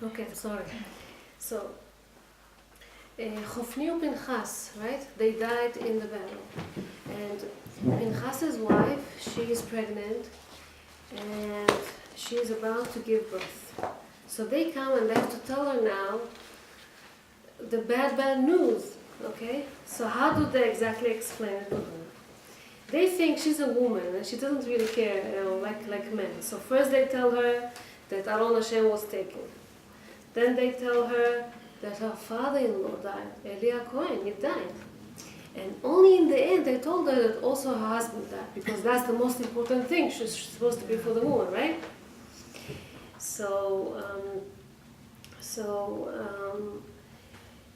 Okay, sorry. So, Chofni and Pinchas, right? They died in the battle. And Pinchas's wife, she is pregnant and she is about to give birth. So they come and they have to tell her now the bad news, okay? So how do they exactly explain it to her? They think she's a woman and she doesn't really care, like men. So first they tell her that Aron Hashem was taken. Then they tell her that her father-in-law died, Eli Cohen, he died. And only in the end they told her that also her husband died, because that's the most important thing she's supposed to be for the woman, right? So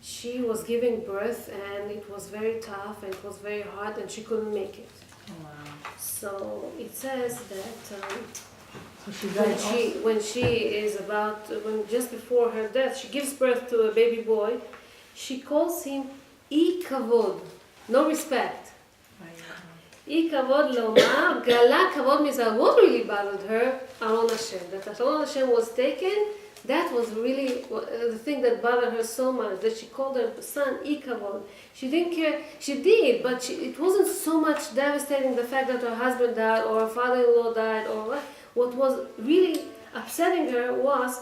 she was giving birth and it was very tough and it was very hard and she couldn't make it. Oh, wow. So it says that So when she is just before her death, she gives birth to a baby boy. She calls him I Kavod, no respect. I Kavod Lomar, Gala Kavod Mizar. What really bothered her, Aron Hashem, that Aron Hashem was taken. That was really the thing that bothered her so much, that she called her son I Kavod. She didn't care. She did, but it wasn't so much devastating the fact that her husband died or her father-in-law died or what. What was really upsetting her was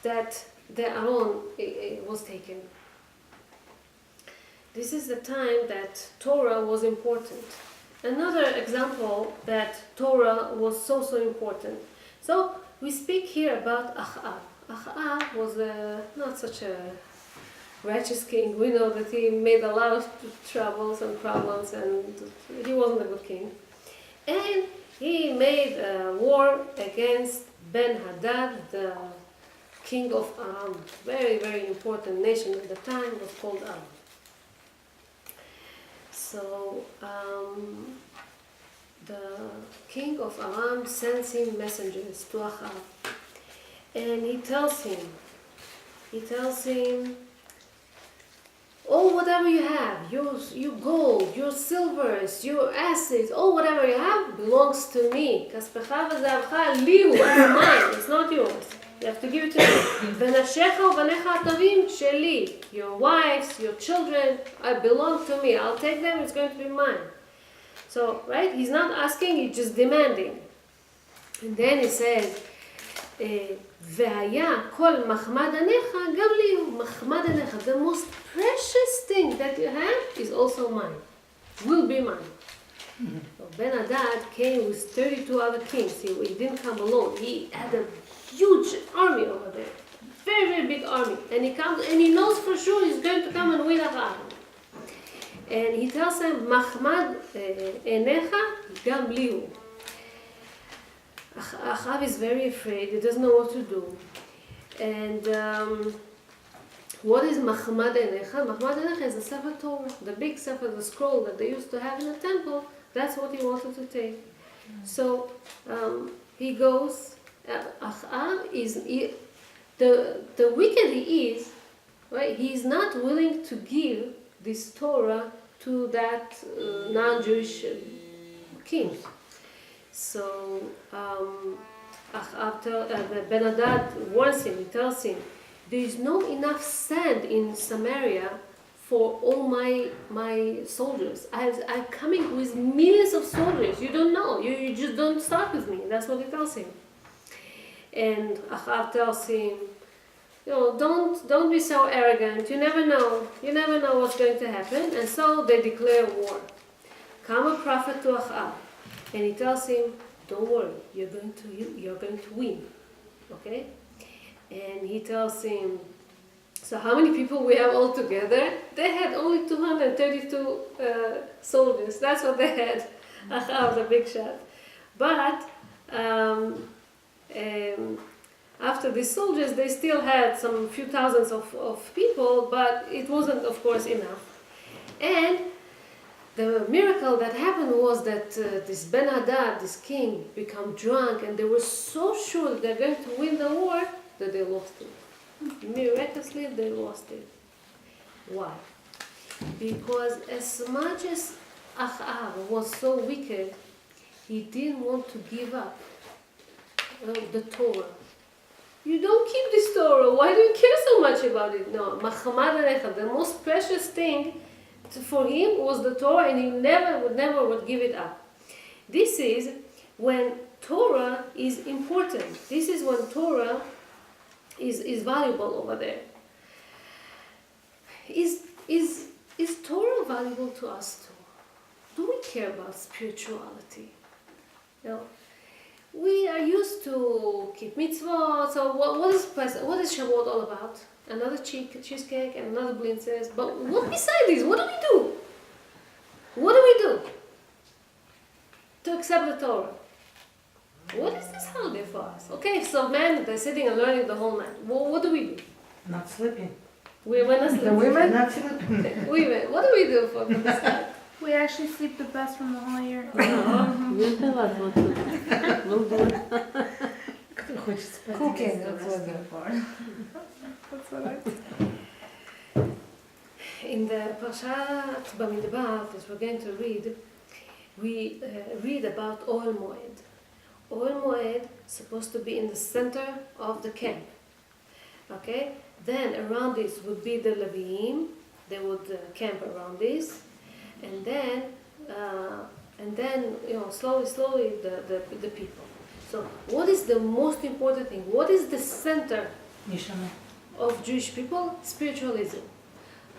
that the Aron was taken. This is the time that Torah was important. Another example that Torah was so important. So we speak here about Achab. Achab was not such a righteous king. We know that he made a lot of troubles and problems and he wasn't a good king. And he made a war against Ben-Hadad, the king of Aram. Very, very important nation at the time was called Aram. So the king of Aram sends him messengers to Achab. And he tells him, oh, whatever you have, your gold, your silvers, your assets, whatever you have belongs to me. Kaspecha v'zavcha lihu, it's mine, it's not yours. You have to give it to me. V'nashecha u'vanecha atavim sheli. Your wives, your children, belong to me. I'll take them, it's going to be mine. So, right, he's not asking, he's just demanding. And then he says, והיה כל מחמד עיניך גם לי הוא מחמד עיניך. The most precious thing that you have is also mine, will be mine. So Ben-Hadad came with 32 other kings. He didn't come alone. He had a huge army over there, very, very big army. And he comes and he knows for sure he's going to come and win Achab. And he tells him, מחמד עיניך גם לי הוא. Achab is very afraid, he doesn't know what to do. And what is Mahmad Einecha? Mahmad Einecha is the Sefer Torah, the big Sefer, the scroll that they used to have in the temple. That's what he wanted to take. So he goes, Achab is, the wicked he is, right? He is not willing to give this Torah to that non-Jewish king. So Ben-Hadad warns him, he tells him, there is not enough sand in Samaria for all my soldiers. I'm coming with millions of soldiers. You don't know. You just don't start with me. That's what he tells him. And Achab tells him, don't be so arrogant. You never know. You never know what's going to happen. And so they declare war. Come a prophet to Achab. And he tells him, don't worry, you're going to win, okay? And he tells him, so how many people we have all together? They had only 232 soldiers. That's what they had. Achab, the big shot. But after these soldiers, they still had some few thousands of people, but it wasn't, of course, enough. And the miracle that happened was that this Ben-Hadad, this king, became drunk, and they were so sure that they're going to win the war that they lost it. Miraculously, they lost it. Why? Because as much as Achab was so wicked, he didn't want to give up the Torah. You don't keep this Torah. Why do you care so much about it? No, Machamad Alecha, the most precious thing for him was the Torah, and he never would give it up. This is when Torah is important. This is when Torah is valuable over there. Is Torah valuable to us too? Do we care about spirituality? No. We are used to keep mitzvot. So what is Shavuot all about? Another cheesecake and another blintzes. But what beside this? What do we do? What do we do to accept the Torah? What is this holiday for us? Okay, so men, they're sitting and learning the whole night. Well, what do we do? Not sleeping. We're not sleeping. The women? Not sleeping. Women, what do we do for this night? We actually sleep the best from the whole year. We'll tell us what to do. We'll do it. Кто хочет спать? Cooking, That's that's what they're for. That's what I In the Parshat Bamidbar, that we're going to read, we read about Ohel Moed. Ohel Moed supposed to be in the center of the camp. Okay? Then around this would be the Leviim. They would camp around this. And then slowly the people. So what is the most important thing? What is the center Nishama. of Jewish people? Spiritualism.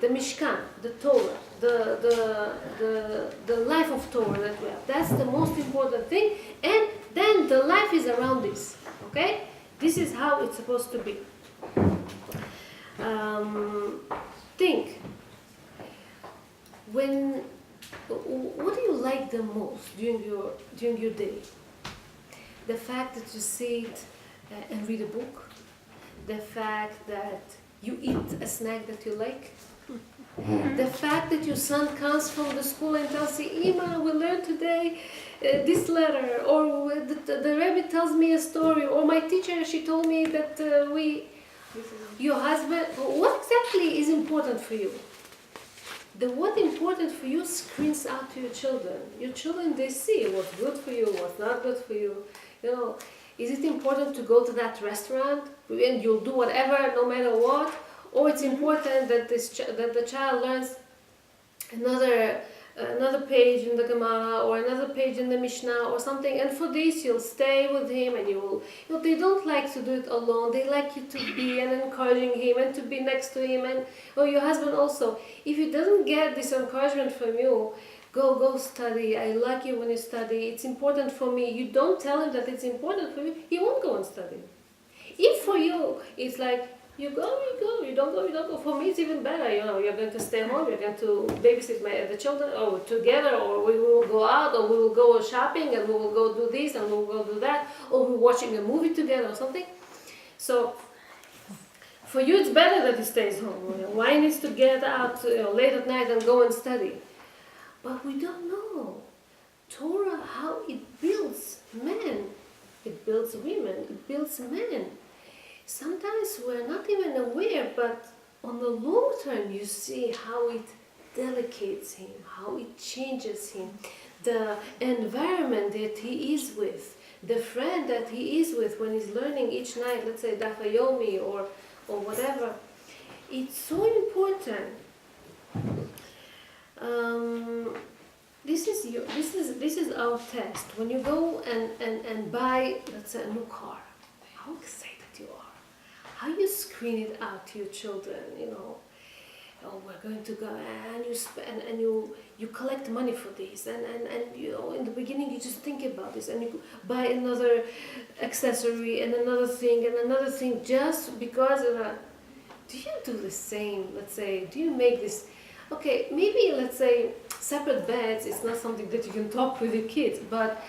The Mishkan, the Torah, the life of Torah that we have. That's the most important thing. And then the life is around this. Okay? This is how it's supposed to be. Think. What do you like the most during your day? The fact that you sit and read a book? The fact that you eat a snack that you like? The fact that your son comes from the school and tells you, Ima, we learned today this letter, or the Rebbe tells me a story, or my teacher, she told me that your husband, what exactly is important for you? What important for you screens out to your children. Your children, they see what's good for you, what's not good for you. You know, is it important to go to that restaurant and you'll do whatever, no matter what? Or it's important that that the child learns another page in the Gemara or another page in the Mishnah or something, and for this you'll stay with him and they don't like to do it alone. They like you to be and encouraging him and to be next to him, and or your husband also. If he doesn't get this encouragement from you, go study. I like you when you study. It's important for me. You don't tell him that it's important for you, he won't go and study. If for you it's like, you go, you don't go. For me, it's even better. You're going to stay home. You're going to babysit the children, or together, or we will go out, or we will go shopping, and we will go do this, and we will go do that, or we're watching a movie together, or something. So, for you, it's better that he stays home. Why he needs to get out late at night and go and study? But we don't know Torah, how it builds men, it builds women, it builds men. Sometimes we're not even aware, but on the long term you see how it delicates him, how it changes him, the environment that he is with, the friend that he is with when he's learning each night, let's say Daf Yomi or whatever. It's so important. This is our test. When you go and buy, let's say, a new car, how excited you are. How you screen it out to your children, oh, we're going to go, and you spend, and you collect money for this, and in the beginning you just think about this, and you buy another accessory and another thing just because of that. Do you do the same? Let's say, do you make this? Okay, maybe let's say separate beds. It's not something that you can talk with your kids, but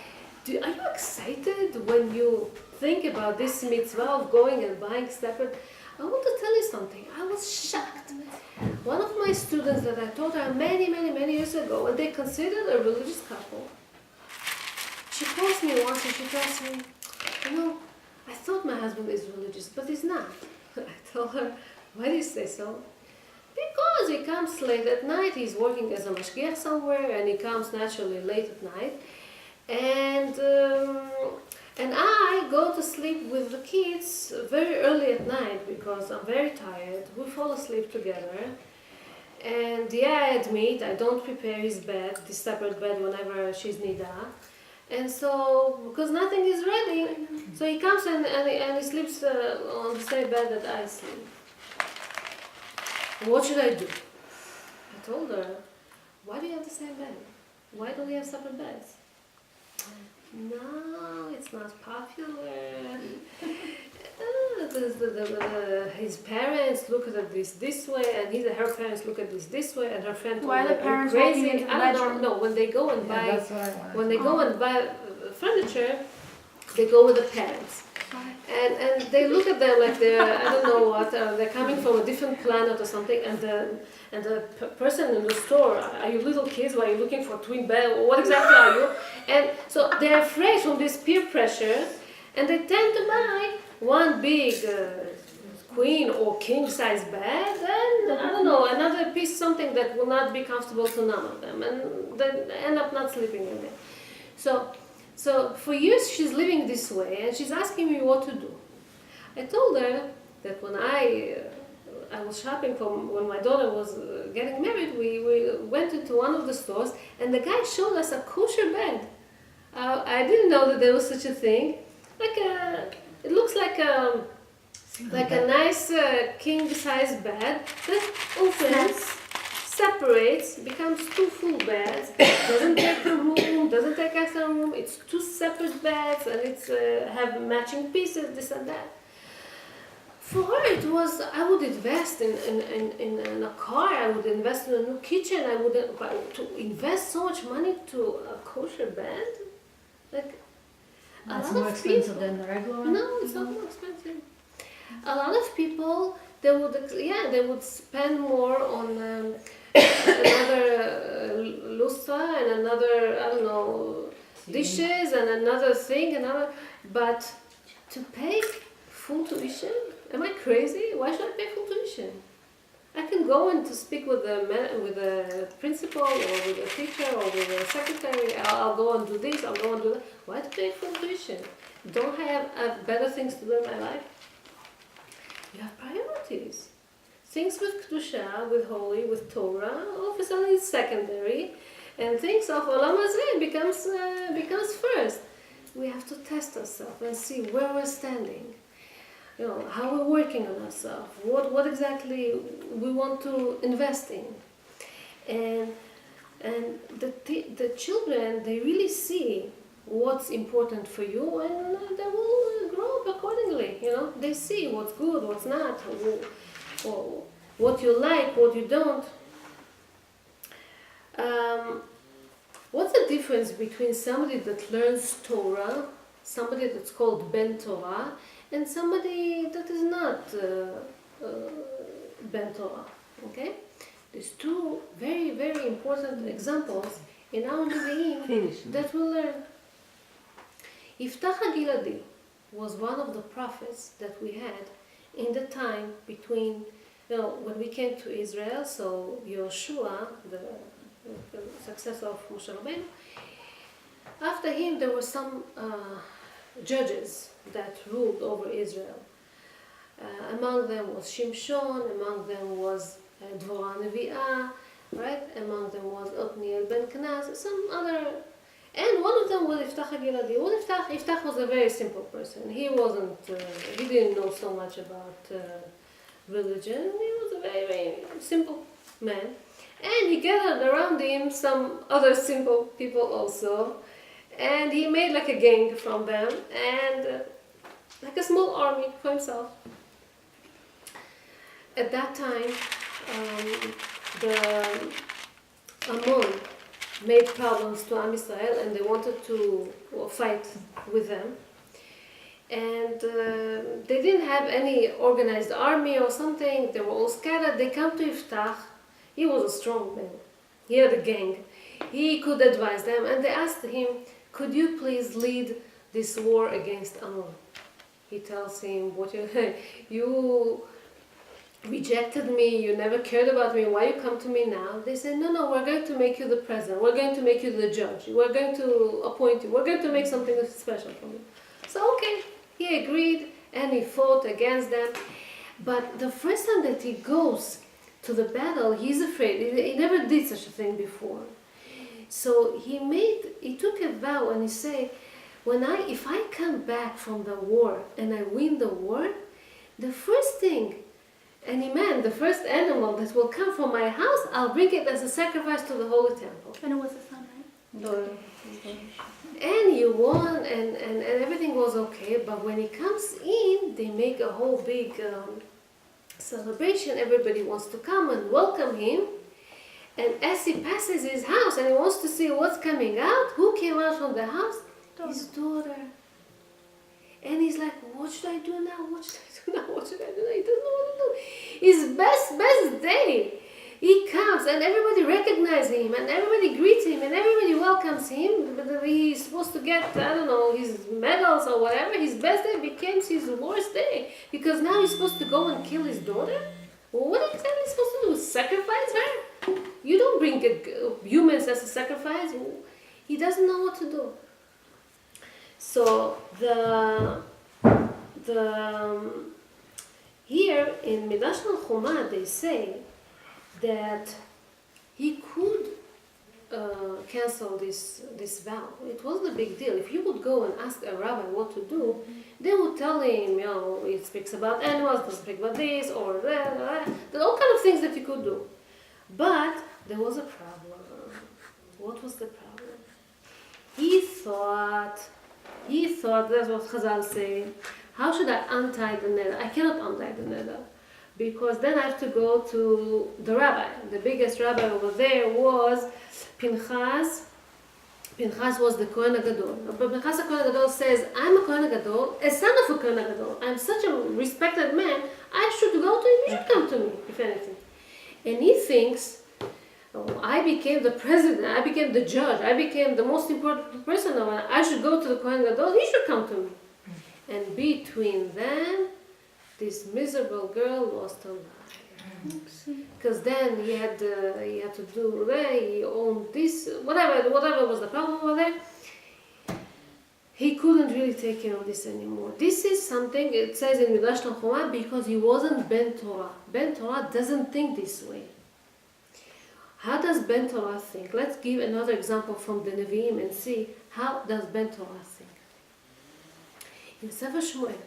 are you excited when you think about this mitzvah of going and buying separate? I want to tell you something. I was shocked. One of my students that I taught her many years ago, and they considered a religious couple, she calls me once and she tells me, I thought my husband is religious, but he's not. I told her, why do you say so? Because he comes late at night, he's working as a mashgiach somewhere, and he comes naturally late at night. And I go to sleep with the kids very early at night because I'm very tired. We fall asleep together. And yeah, I admit I don't prepare his bed, this separate bed whenever she's nida. And so, because nothing is ready, so he comes and he sleeps on the same bed that I sleep. What should I do? I told her, why do you have the same bed? Why don't we have separate beds? No, it's not popular. His parents look at this way, and her parents look at this way, and her friend told Why her, the parents "You're walking crazy." into the I don't bedroom? know. No, when they go and buy, That's what I wanted. when they go and buy furniture, they go with the parents. And they look at them like they're, I don't know what, they're coming from a different planet or something, and the person in the store, are you little kids, why are you looking for twin bed, what exactly are you? And so they're afraid from this peer pressure, and they tend to buy one big queen or king size bed, and I don't know, another piece, something that will not be comfortable to none of them, and then end up not sleeping in it. So for years she's living this way, and she's asking me what to do. I told her that when I was shopping when my daughter was getting married, we went into one of the stores, and the guy showed us a kosher bed. I didn't know that there was such a thing. It looks like a nice king size bed that opens, separates, becomes two full beds, doesn't take a room, doesn't take extra room, it's two separate beds, and it's have matching pieces, this and that. For her it was, I would invest in a car, I would invest in a new kitchen, but to invest so much money to a kosher bed? Like, That's a more lot of expensive people, than the regular one? no, it's not more expensive. A lot of people, they would spend more on another lustra and another, I don't know, dishes and another thing, but to pay full tuition? Am I crazy? Why should I pay full tuition? I can go and to speak with the principal or with the teacher or with the secretary. I'll go and do this, I'll go and do that. Why to pay full tuition? Don't I have better things to do in my life? You have priorities. Things with Kedusha, with Holy, with Torah, all of a sudden it's secondary, and things of Olam Hazeh becomes first. We have to test ourselves and see where we're standing. You know, how we're working on ourselves, what exactly we want to invest in. And the children, they really see what's important for you, and they will grow up accordingly. You know, they see what's good, what's not, or what you like, what you don't. What's the difference between somebody that learns Torah, somebody that's called Ben Torah, and somebody that is not Ben Torah? Okay, there's two very, very important examples in our Nevi'im that we'll learn. Yiftach HaGiladi was one of the prophets that we had in the time between, when we came to Israel. So Yehoshua, the successor of Moshe Rabbeinu, after him there were some judges that ruled over Israel. Among them was Shimshon, among them was Dvorah Nevi'ah, right? Among them was Otniel ben Kenaz, some other, and one of them was Yiftach HaGiladi. Yiftach was a very simple person. He didn't know so much about religion. He was a very, very simple man. And he gathered around him some other simple people also. And he made like a gang from them, and like a small army for himself. At that time, the Ammon made problems to Am Yisrael, and they wanted to fight with them. And they didn't have any organized army or something. They were all scattered. They come to Yiftach. He was a strong man. He had a gang. He could advise them, and they asked him, could you please lead this war against Ammon? He tells him, you rejected me, you never cared about me, why you come to me now? They said, no, we're going to make you the president, we're going to make you the judge, we're going to appoint you, we're going to make something special for you. So okay, he he agreed and he fought against them. But the first time that he goes to the battle, he's afraid. He never did such a thing before. So he took a vow and he said, if I come back from the war and I win the war, the first thing, the first animal that will come from my house, I'll bring it as a sacrifice to the holy temple. And it was a son, right? And he won, and everything was okay. But when he comes in, they make a whole big celebration. Everybody wants to come and welcome him. And as he passes his house and he wants to see what's coming out, who came out from the house? His daughter. And he's like, what should I do now? What should I do now? What should I do now? He doesn't know what to do. His best day. He comes and everybody recognizes him and everybody greets him and everybody welcomes him. He's supposed to get, his medals or whatever. His best day becomes his worst day because now he's supposed to go and kill his daughter? Well, what exactly is he supposed to do? Sacrifice her? You don't bring humans as a sacrifice. He doesn't know what to do. So here in Midrash Chumah they say that he could cancel this vow. It wasn't a big deal. If he would go and ask a rabbi what to do, they would tell him, it speaks about animals, doesn't speak about this or that. There's all kind of things that you could do. But there was a problem. What was the problem? He thought, that's what Chazal say, how should I untie the neder? I cannot untie the neder because then I have to go to the rabbi. The biggest rabbi over there was Pinchas. Pinchas was the Kohen HaGadol. But Pinchas the Kohen HaGadol says, I'm a Kohen HaGadol, a son of a Kohen HaGadol. I'm such a respected man, I should go to him, he should come to me, if anything. And he thinks, I became the president, I became the judge, I became the most important person now, I should go to the Kohen Gadol, he should come to me. And between them, this miserable girl lost her life. Because then he had to do that, he owned this, whatever was the problem over there. He couldn't really take care of this anymore. This is something, it says in Midrash Chumah, because he wasn't Ben Torah. Ben Torah doesn't think this way. How does Ben Torah think? Let's give another example from the Nevi'im and see how does Ben Torah think. In Sefer Shmuel,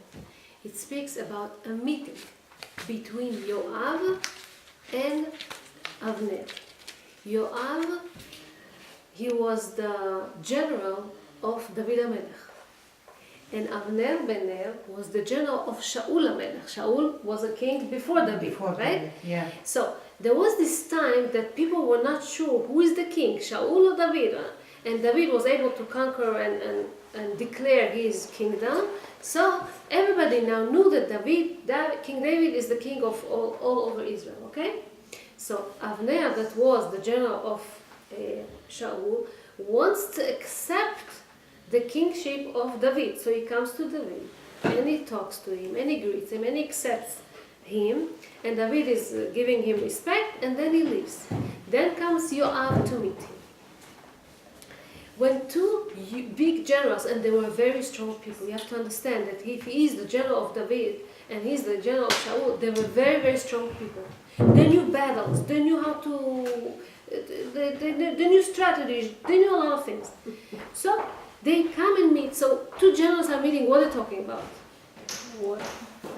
it speaks about a meeting between Yoav and Avner. Yoav, he was the general of David HaMelech. And Avner ben Ner was the general of Shaul HaMelech. Shaul was a king before David, right? David, yeah. So there was this time that people were not sure who is the king, Shaul or David. And David was able to conquer and declare his kingdom. So everybody now knew that King David is the king of all over Israel, okay? So Avner, that was the general of Shaul, wants to accept the kingship of David. So he comes to David and he talks to him and he greets him and he accepts him, and David is giving him respect, and then he leaves. Then comes Yoav to meet him. When two big generals, and they were very strong people, you have to understand that if he is the general of David and he's the general of Shaul, they were very, very strong people. They knew battles, they knew how to, they knew strategies, they knew a lot of things. So they come and meet. So two generals are meeting. What are they talking about? War.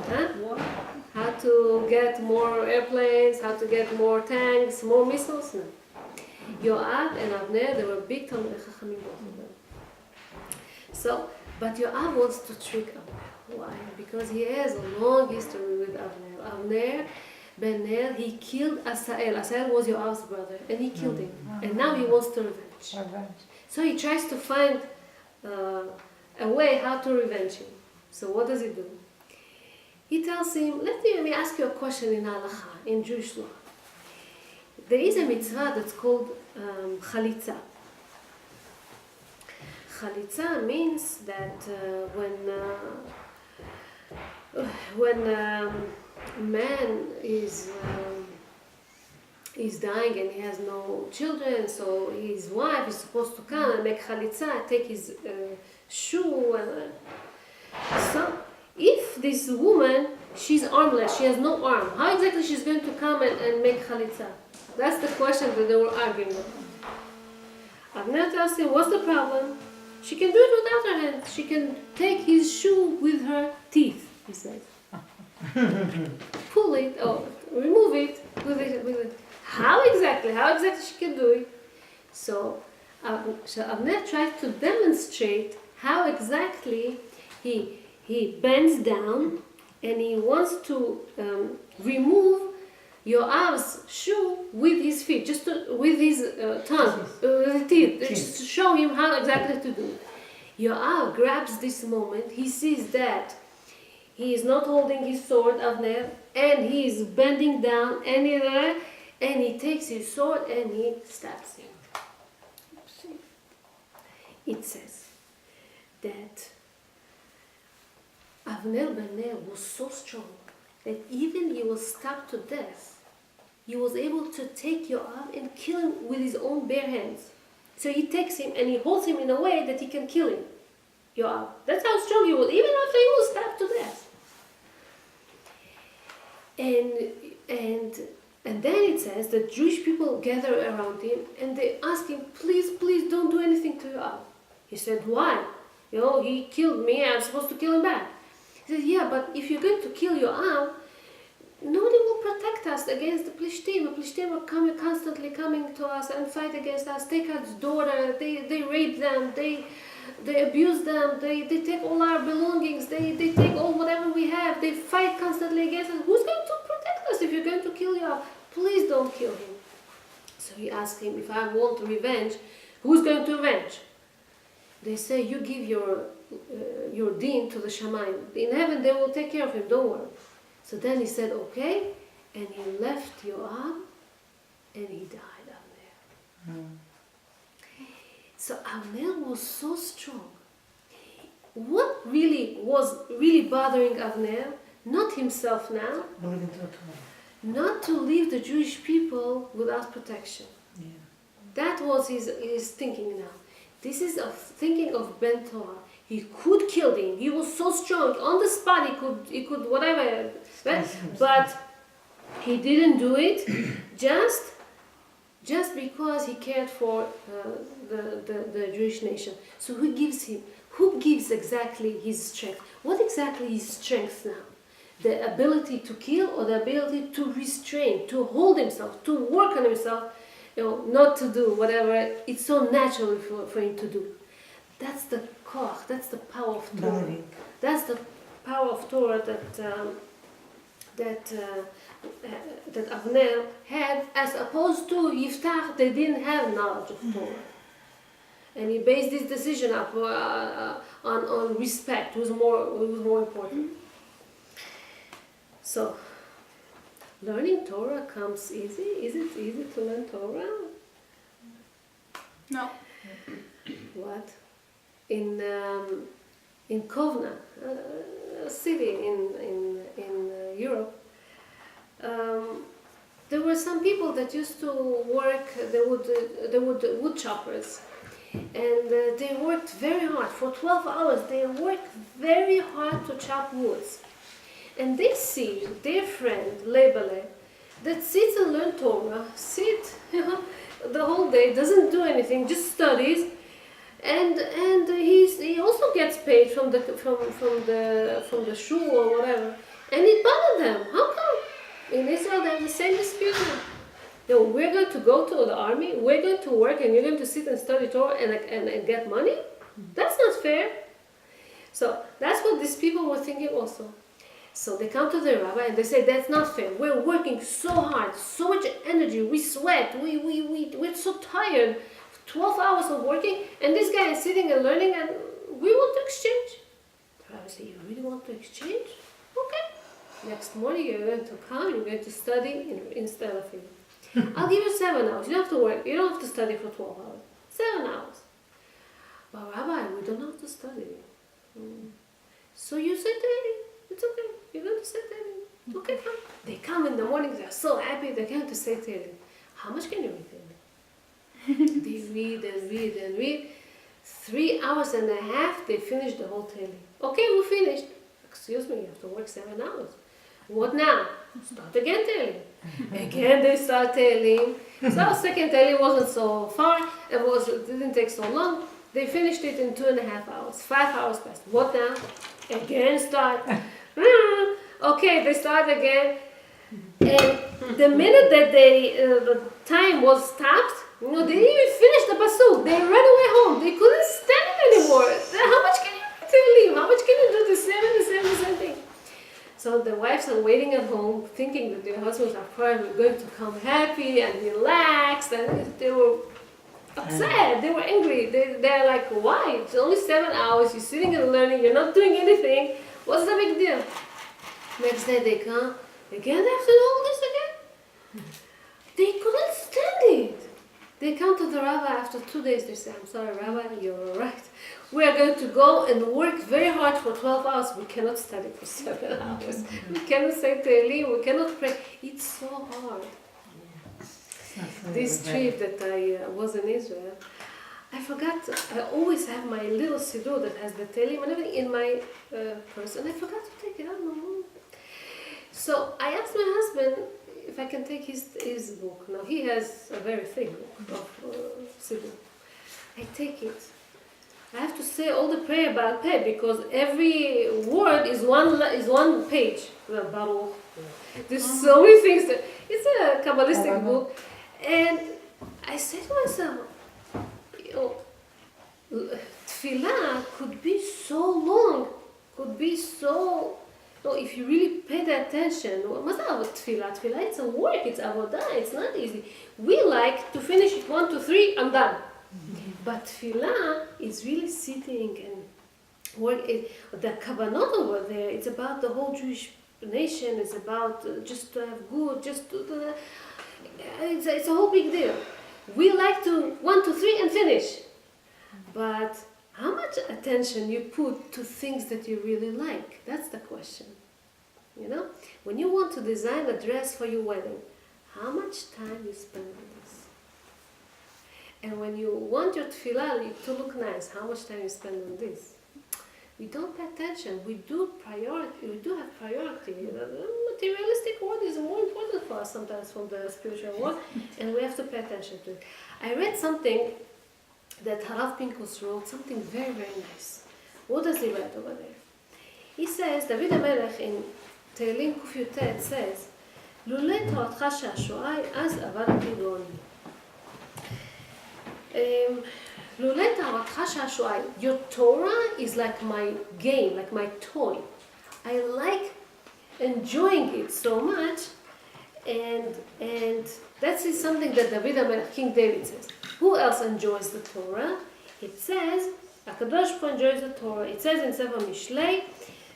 Huh? War. How to get more airplanes, how to get more tanks, more missiles? No. Yoav and Avner, they were big Talmidei Chachamim, both of them. So, but Yoav wants to trick Avner. Why? Because he has a long history with Avner. Avner ben Ner, he killed Asael. Asael was Yoav's brother, and he killed him. And now he wants to revenge. So he tries to find a way how to revenge him. So what does he do? He tells him, let me ask you a question in Halacha, in Jewish law. There is a mitzvah that's called chalitza. Chalitza means that when a man is dying and he has no children, so his wife is supposed to come and make chalitza, take his shoe. So this woman, she's armless, she has no arm. How exactly she's going to come and make chalitza? That's the question that they were arguing about. Avner tells him, what's the problem? She can do it without her hands. She can take his shoe with her teeth, he says. Pull it, or remove it with it. How exactly she can do it? So Avner tried to demonstrate how exactly he bends down and he wants to remove Yoav's shoe with his feet, with his tongue, with his teeth, just to show him how exactly to do it. Yoav grabs this moment. He sees that he is not holding his sword, Avner, and he is bending down, and he takes his sword and he stabs him. It says that Avner ben Ner was so strong that even he was stabbed to death, he was able to take Yoav and kill him with his own bare hands. So he takes him and he holds him in a way that he can kill him, Yoav. That's how strong he was, even after he was stabbed to death. And then it says that Jewish people gather around him and they ask him, please don't do anything to Yoav. He said, why? He killed me, I'm supposed to kill him back. He said, yeah, but if you're going to kill Yoav, nobody will protect us against the Plishtim. The Plishtim are constantly coming to us and fight against us, take our daughter, they rape them, they abuse them, they take all our belongings, they take all whatever we have, they fight constantly against us. Who's going to protect us if you're going to kill Yoav? Please don't kill him. So he asked him, if I want revenge, who's going to avenge? They say, you give your deen to the Shamayim. In heaven they will take care of him, don't worry. So then he said, okay, and he left Yoav, and he died Avner. So Avner was so strong. What really was bothering Avner, not himself now, Believe in Torah. not to leave the Jewish people without protection. Yeah. That was his thinking now. This is a thinking of Ben Torah. He could kill him. He was so strong. On the spot, he could whatever. But he didn't do it just because he cared for the Jewish nation. So who gives exactly his strength? What exactly is strength now? The ability to kill or the ability to restrain, to hold himself, to work on himself, not to do whatever it's so natural for him to do. That's the koch, that's the power of Torah. That's the power of Torah that Avner had, as opposed to Yiftach. They didn't have knowledge of Torah, and he based this decision up on respect. It was more important. So, learning Torah comes easy. Is it easy to learn Torah? No. What? In Kovna, a city in Europe, there were some people that used to work. They would wood choppers, and they worked very hard for 12 hours. They worked very hard to chop woods, and they see their friend Lebele that sits and learns Torah, the whole day, doesn't do anything, just studies. And he also gets paid from the shul or whatever, and it bothered them. How come in Israel they have the same dispute? We're going to go to the army, we're going to work, and you're going to sit and study Torah and get money? That's not fair. So that's what these people were thinking also. So they come to the rabbi and they say, that's not fair. We're working so hard, so much energy, we sweat, we're so tired. 12 hours of working, and this guy is sitting and learning, and we want to exchange. The rabbi said, you really want to exchange? Okay. Next morning you're going to come, you're going to study instead of him. I'll give you 7 hours. You don't have to work. You don't have to study for 12 hours. 7 hours. But Rabbi, we don't have to study. So you say Tehillim. It's okay. You're going to say Tehillim. Okay, come. They come in the morning, they're so happy, they're going to say Tehillim. How much can you read Tehillim? They read and read and read. 3 hours and a half, they finished the whole Tehillim. Okay, we finished. excuse me, you have to work 7 hours. What now? Start again Tehillim. Again they start Tehillim. So second Tehillim wasn't so far, it didn't take so long. They finished it in 2.5 hours. 5 hours passed. What now? Again start. Okay, they start again. And the minute that the time was stopped, they didn't even finish the pasuk. They ran away home. They couldn't stand it anymore. How much can you Tehillim? How much can you do the same thing? So the wives are waiting at home, thinking that their husbands are probably going to come happy and relaxed, and they were upset. They were angry. They're like, why? It's only 7 hours. You're sitting and learning. You're not doing anything. What's the big deal? Next day they come. Again, they have to do all this again? They couldn't stand it. They come to the rabbi after 2 days. They say, I'm sorry, Rabbi, you're right. We are going to go and work very hard for 12 hours. We cannot study for 7 hours. We cannot say Tehillim. We cannot pray. It's so hard. This trip that I was in Israel, I forgot. I always have my little siddur that has the Tehillim and everything in my purse, and I forgot to take it out. So I asked my husband if I can take his book. Now he has a very thick book of siddur. I take it. I have to say all the prayer about pay because every word is one page. Baruch. There's so many things. It's a Kabbalistic book. And I say to myself, tefillah could be so long, could be so. No, if you really pay the attention, what's tefillah? Tefillah, it's a work, it's avodah, it's not easy. We like to finish it 1, 2, 3, I'm done. But tefillah is really sitting and work. The kavanot over there, it's about the whole Jewish nation. It's about just to have good, it's a whole big deal. We like to 1, 2, 3 and finish. But how much attention you put to things that you really like? That's the question. When you want to design a dress for your wedding, how much time you spend on this? And when you want your tefillah to look nice, how much time you spend on this? We don't pay attention. We do have priority. The materialistic world is more important for us sometimes from the spiritual world, and we have to pay attention to it. I read something that Harav Pinkus wrote, something very, very nice. What does he write over there? He says, David HaMelech in Tehillim Kuf Yutet says, Lulei Toratcha she'ashoai, az avadati בעוני. Lulei Toratcha she'ashoai. Your Torah is like my game, like my toy. I like enjoying it so much, and that is something that David HaMelech, King David says. Who else enjoys the Torah? It says, HaKadosh Baruch Hu enjoys the Torah. It says in Sefer Mishlei,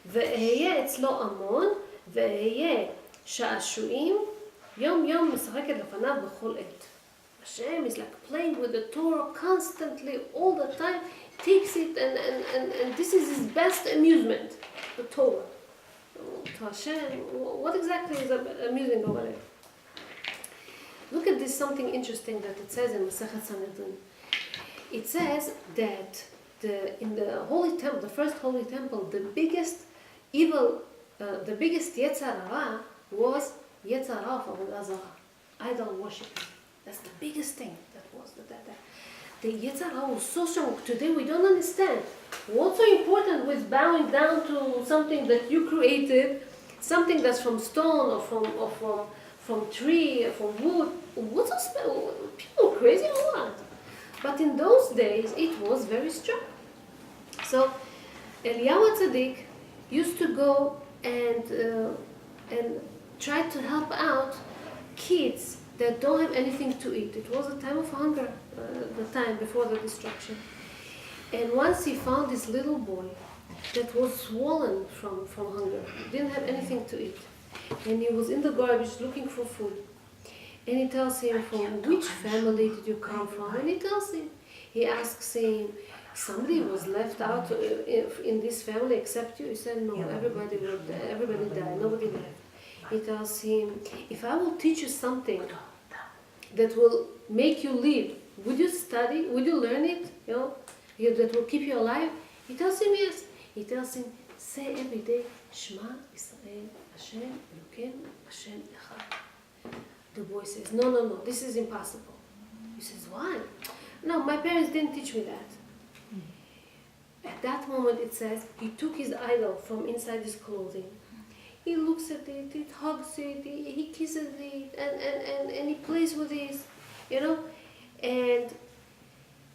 ואהיה אצלו המון, ואהיה שעשועים, יום יום משחקת לפניו בכל עת. Hashem is like playing with the Torah constantly, all the time, takes it and this is his best amusement, the Torah. To Hashem, what exactly is amusing over there? Look at this, something interesting that it says in Masechet Sanhedrin. It says that in the holy temple, the first holy temple, the biggest evil, the biggest Yetzer Hara was Yetzer Hara of Avodah Zarah, idol worship. That's the biggest thing that was the Yetzer Hara was so strong. Today we don't understand what's so important with bowing down to something that you created, something that's from stone or from tree, from wood. What's so special? People are crazy or what? But in those days, it was very strong. So Eliyahu Tzaddik used to go and try to help out kids that don't have anything to eat. It was a time of hunger, the time before the destruction. And once he found this little boy that was swollen from hunger, didn't have anything to eat. And he was in the garbage looking for food. And he tells him, from which family did you come from? And he tells him. He asks him, somebody was left out in this family except you? He said, no, everybody died, nobody left. He tells him, if I will teach you something that will make you live, would you study? Would you learn it? That will keep you alive? He tells him yes. He tells him, say every day, Shema Israel, Hashem Elokeinu, Hashem Echad. The boy says, no, this is impossible. He says, why? No, my parents didn't teach me that. At that moment it says, he took his idol from inside his clothing. He looks at it, he hugs it, he kisses it, and he plays with it, you know. And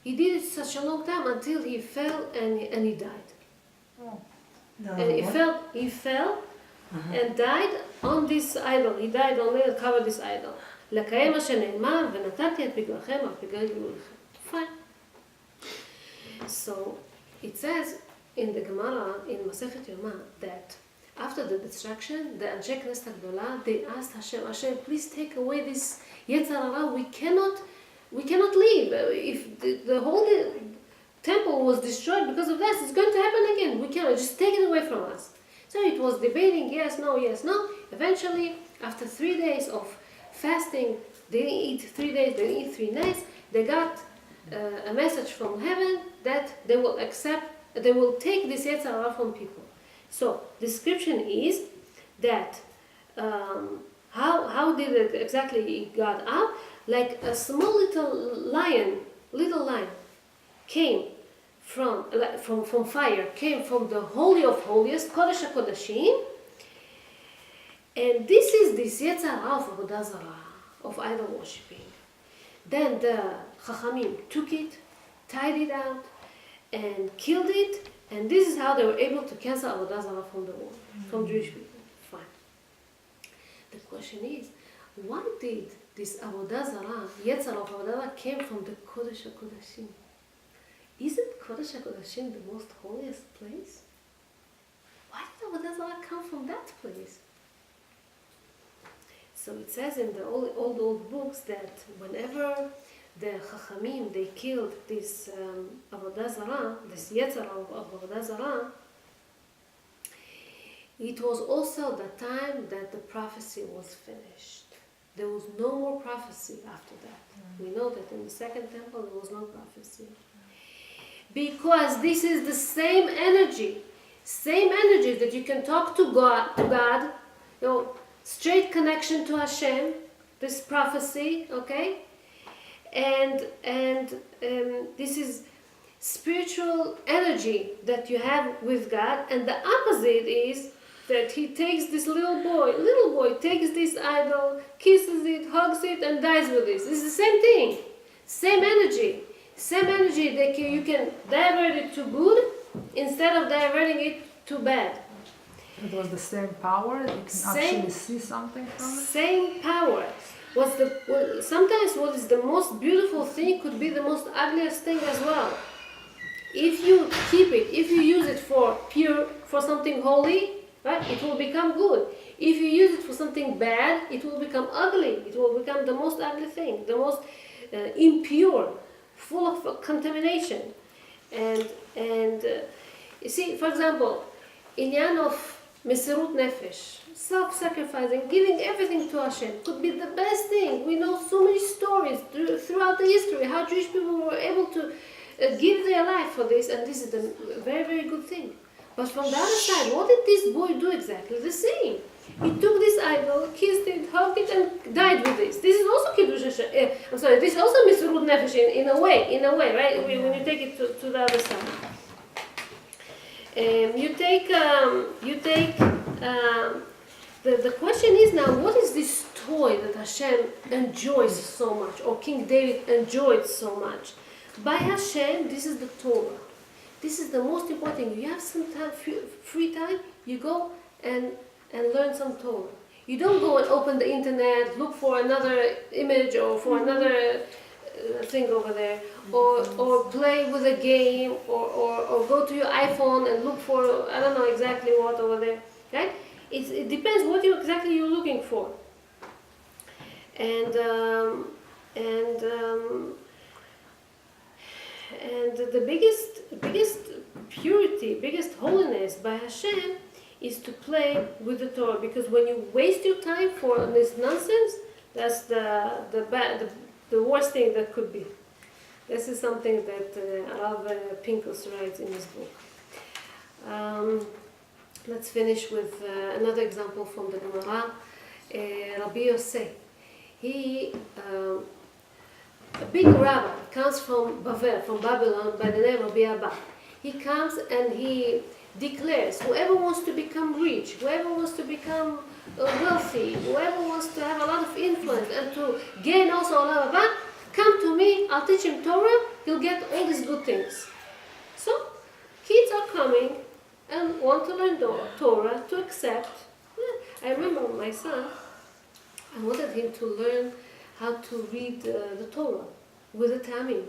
he did it such a long time until he fell and he died. Oh. And he fell and died on this idol. He died on it and covered this idol. לקיים מה שנאמר, ונתתי את פגעכם על פגעי גאולכם. Fine. So it says in the Gemara, in Masechet Yoma, that after the destruction, the Anshe Knesset HaGdola, they asked Hashem, please take away this Yetzer Hara. We cannot leave. If the whole temple was destroyed because of this, it's going to happen again. We cannot, just take it away from us. So it was debating, yes, no. Eventually, after 3 days of fasting, they didn't eat 3 days, they didn't eat 3 nights, they got a message from heaven that they will take this Yetzer Hara from people. So the description is that how did it exactly it got up? Like a small little lion came from fire, came from the Holy of Holies, Kodesh HaKodashim, and this is this Yetzer Hara of Avodah Zarah, of idol worshipping. Then the Chachamim took it, tied it out, and killed it, and this is how they were able to cancel Avodah Zarah from the world, from Jewish people. Fine. The question is, why did this Avodah Zarah, Yetzer Hara of Avodah Zarah, came from the Kodesh HaKodashim? Isn't Kodesh HaKodashim the most holiest place? Why did Avodah Zarah come from that place? So it says in the old books that whenever the Chachamim, they killed this Avodah Zarah, this Yetzer Hara of Avodah Zarah, it was also the time that the prophecy was finished. There was no more prophecy after that. We know that in the second temple there was no prophecy. Because this is the same energy that you can talk to God, you know, straight connection to Hashem, this prophecy, okay? And this is spiritual energy that you have with God, and the opposite is that he takes this little boy takes this idol, kisses it, hugs it, and dies with this. It's the same thing, same energy that you can divert it to good instead of diverting it to bad. It was the same power. You can actually see something from it. Same power. Sometimes what is the most beautiful thing could be the most ugliest thing as well. If you keep it, if you use it for something holy, right, it will become good. If you use it for something bad, it will become ugly. It will become the most ugly thing, the most impure, full of contamination. And you see, for example, inyan of Mesirut Nefesh, self-sacrificing, giving everything to Hashem, could be the best thing. We know so many stories throughout the history, how Jewish people were able to give their life for this, and this is a very, very good thing. But from the other side, what did this boy do exactly? The same. He took this idol, kissed it, hugged it, and died with this. This is also Kiddush Hashem. This is also Mesirut Nefesh in a way, right? When you take it to the other side. The question is now, what is this toy that Hashem enjoys so much, or King David enjoyed so much? By Hashem, this is the Torah. This is the most important thing. You have some time, free time, you go and learn some Torah. You don't go and open the internet, look for another image or for another thing over there, or play with a game, or go to your iPhone and look for, I don't know exactly what over there, right? It depends what exactly you're looking for. And the biggest purity, biggest holiness by Hashem is to play with the Torah, because when you waste your time for this nonsense, that's the worst thing that could be. This is something that Rav Pinkus writes in his book. let's finish with another example from the Gemara. Rabbi Yosef. He, a big rabbi, comes from Babylon, by the name of Rabbi Abba. He comes and he declares, whoever wants to become rich, whoever wants to become wealthy, whoever wants to have a lot of influence and to gain also a lot of that, come to me, I'll teach him Torah, he'll get all these good things. So, kids are coming and want to learn Torah, to accept. I remember my son, I wanted him to learn how to read the Torah with the Tamim.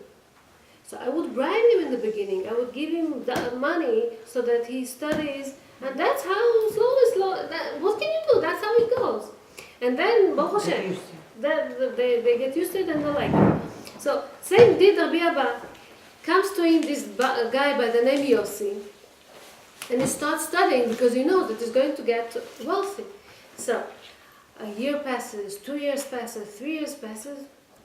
So I would bribe him in the beginning. I would give him the money so that he studies, and that's how slowly. What can you do? That's how it goes. And then Baruch Hashem, they get used to it and they like it. So same did Rabbi Abba. Comes to him this guy by the name Yossi, and he starts studying because he knows that he's going to get wealthy. So a year passes, 2 years passes, 3 years passes.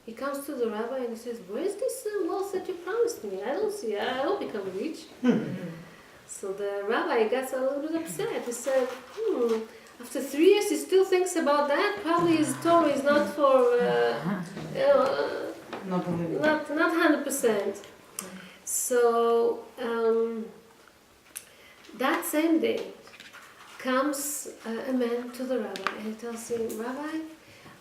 He comes to the rabbi and he says, "Where's this wealth that you promised me? I don't see it. I don't become rich." So the rabbi gets a little bit upset. He said, after 3 years he still thinks about that. Probably his Torah is not for, not 100%. So that same day comes a man to the rabbi and he tells him, "Rabbi,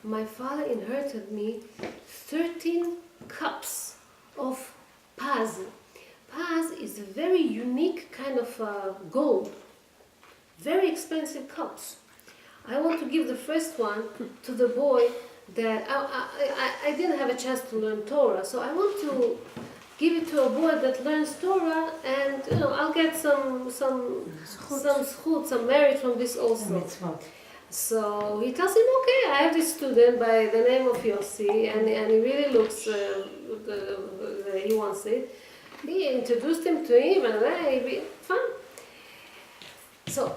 my father inherited me 13 cups of paz. Paz is a very unique kind of gold, very expensive cups. I want to give the first one to the boy that I didn't have a chance to learn Torah, so I want to give it to a boy that learns Torah, and I'll get some schut, some merit from this also." So he tells him, "Okay, I have this student by the name of Yossi, and he really looks, he wants it." He introduced him to him, and fun. So